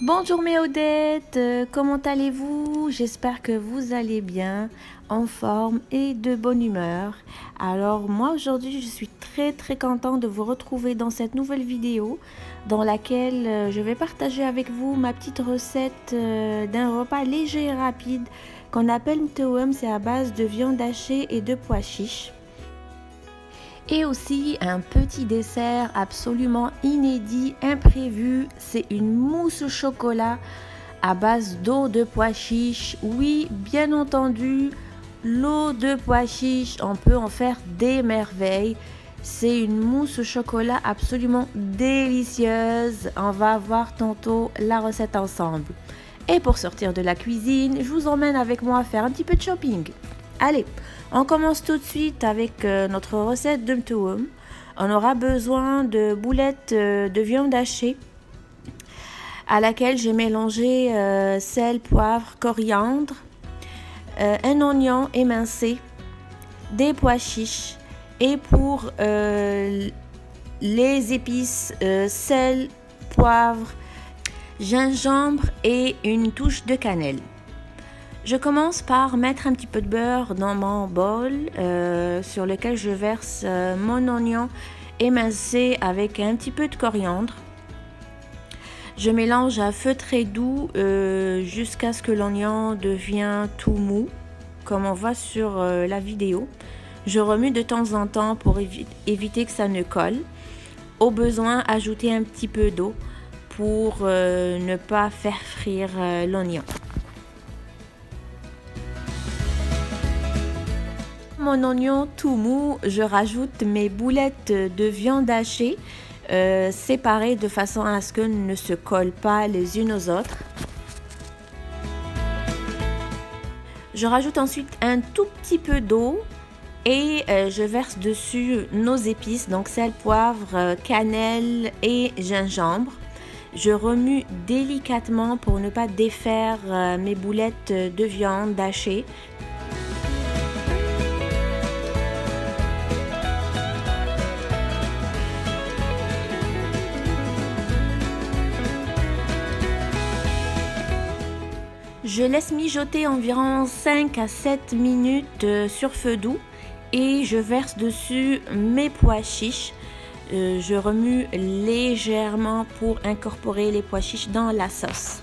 Bonjour mes Odettes, comment allez-vous? J'espère que vous allez bien, en forme et de bonne humeur. Alors moi aujourd'hui je suis très contente de vous retrouver dans cette nouvelle vidéo dans laquelle je vais partager avec vous ma petite recette d'un repas léger et rapide qu'on appelle mtouem. C'est à base de viande hachée et de pois chiches. Et aussi un petit dessert absolument inédit, imprévu, c'est une mousse au chocolat à base d'eau de pois chiches. Oui, bien entendu, l'eau de pois chiches, on peut en faire des merveilles. C'est une mousse au chocolat absolument délicieuse. On va voir tantôt la recette ensemble. Et pour sortir de la cuisine, je vous emmène avec moi faire un petit peu de shopping. Allez, on commence tout de suite avec notre recette de mtouem. On aura besoin de boulettes de viande hachée à laquelle j'ai mélangé sel, poivre, coriandre, un oignon émincé, des pois chiches et pour les épices, sel, poivre, gingembre et une touche de cannelle. Je commence par mettre un petit peu de beurre dans mon bol sur lequel je verse mon oignon émincé avec un petit peu de coriandre. Je mélange à feu très doux jusqu'à ce que l'oignon devienne tout mou, comme on voit sur la vidéo. Je remue de temps en temps pour éviter que ça ne colle. Au besoin, ajouter un petit peu d'eau pour ne pas faire frire l'oignon. Mon oignon tout mou, je rajoute mes boulettes de viande hachée séparées de façon à ce qu'elles ne se collent pas les unes aux autres. Je rajoute ensuite un tout petit peu d'eau et je verse dessus nos épices, donc sel, poivre, cannelle et gingembre. Je remue délicatement pour ne pas défaire mes boulettes de viande hachée. Je laisse mijoter environ 5 à 7 minutes sur feu doux et je verse dessus mes pois chiches. Je remue légèrement pour incorporer les pois chiches dans la sauce.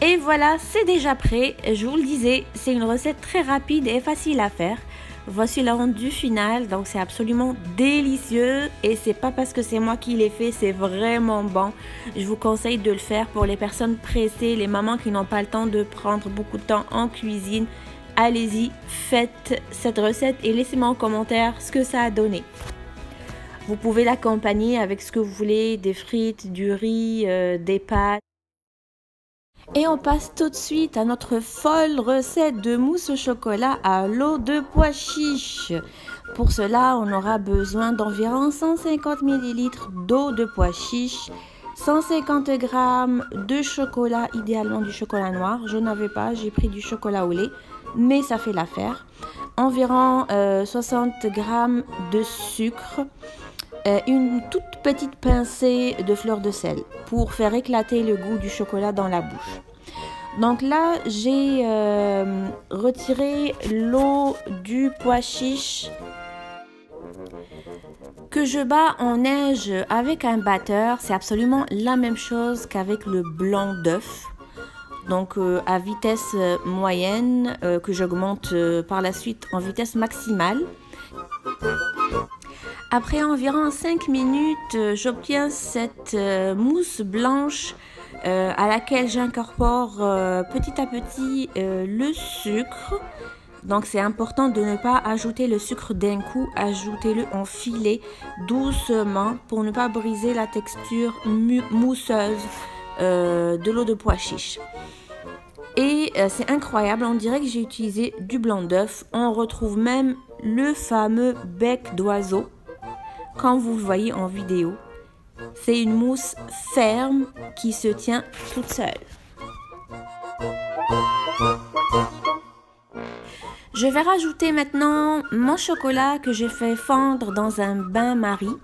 Et voilà, c'est déjà prêt. Je vous le disais, c'est une recette très rapide et facile à faire. Voici le rendu final, donc c'est absolument délicieux et c'est pas parce que c'est moi qui l'ai fait, c'est vraiment bon. Je vous conseille de le faire pour les personnes pressées, les mamans qui n'ont pas le temps de prendre beaucoup de temps en cuisine. Allez-y, faites cette recette et laissez-moi en commentaire ce que ça a donné. Vous pouvez l'accompagner avec ce que vous voulez, des frites, du riz, des pâtes. Et on passe tout de suite à notre folle recette de mousse au chocolat à l'eau de pois chiches. Pour cela, on aura besoin d'environ 150 ml d'eau de pois chiches, 150 g de chocolat, idéalement du chocolat noir. Je n'avais pas, j'ai pris du chocolat au lait, mais ça fait l'affaire. Environ 60 g de sucre. Une toute petite pincée de fleur de sel pour faire éclater le goût du chocolat dans la bouche. Donc là, j'ai retiré l'eau du pois chiche que je bats en neige avec un batteur. C'est absolument la même chose qu'avec le blanc d'œuf. Donc à vitesse moyenne que j'augmente par la suite en vitesse maximale. Après environ 5 minutes, j'obtiens cette mousse blanche à laquelle j'incorpore petit à petit le sucre. Donc c'est important de ne pas ajouter le sucre d'un coup, ajoutez-le en filet doucement pour ne pas briser la texture mousseuse de l'eau de pois chiche. Et c'est incroyable, on dirait que j'ai utilisé du blanc d'œuf. On retrouve même le fameux bec d'oiseau, comme vous le voyez en vidéo. C'est une mousse ferme qui se tient toute seule. Je vais rajouter maintenant mon chocolat que j'ai fait fondre dans un bain-marie.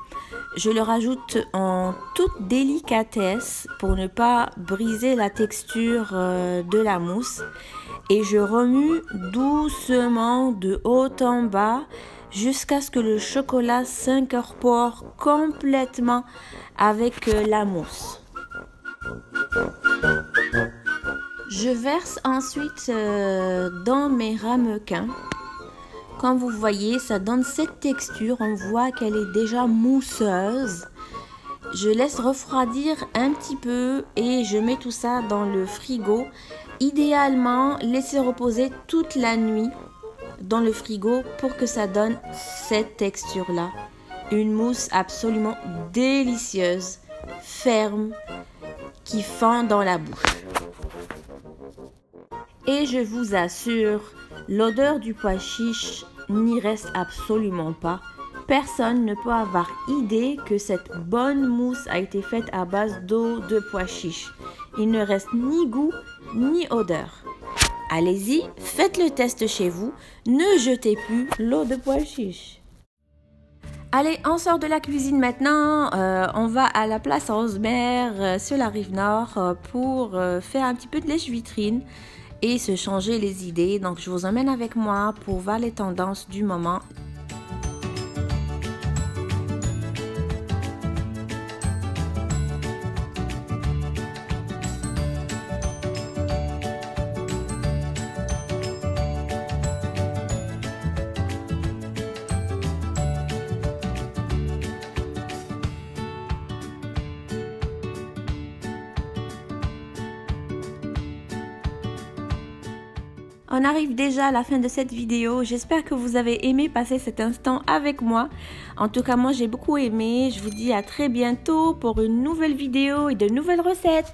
Je le rajoute en toute délicatesse pour ne pas briser la texture de la mousse. Et je remue doucement de haut en bas jusqu'à ce que le chocolat s'incorpore complètement avec la mousse. Je verse ensuite dans mes ramequins. Comme vous voyez, ça donne cette texture. On voit qu'elle est déjà mousseuse. Je laisse refroidir un petit peu et je mets tout ça dans le frigo. Idéalement, laisser reposer toute la nuit dans le frigo pour que ça donne cette texture-là. Une mousse absolument délicieuse, ferme, qui fend dans la bouche. Et je vous assure, l'odeur du pois chiche n'y reste absolument pas. Personne ne peut avoir idée que cette bonne mousse a été faite à base d'eau de pois chiche. Il ne reste ni goût ni odeur. Allez-y, faites le test chez vous. Ne jetez plus l'eau de pois chiche. Allez, on sort de la cuisine maintenant. On va à la place Rosemère sur la rive nord pour faire un petit peu de lèche-vitrine et se changer les idées. Donc, je vous emmène avec moi pour voir les tendances du moment. On arrive déjà à la fin de cette vidéo. J'espère que vous avez aimé passer cet instant avec moi. En tout cas, moi, j'ai beaucoup aimé. Je vous dis à très bientôt pour une nouvelle vidéo et de nouvelles recettes.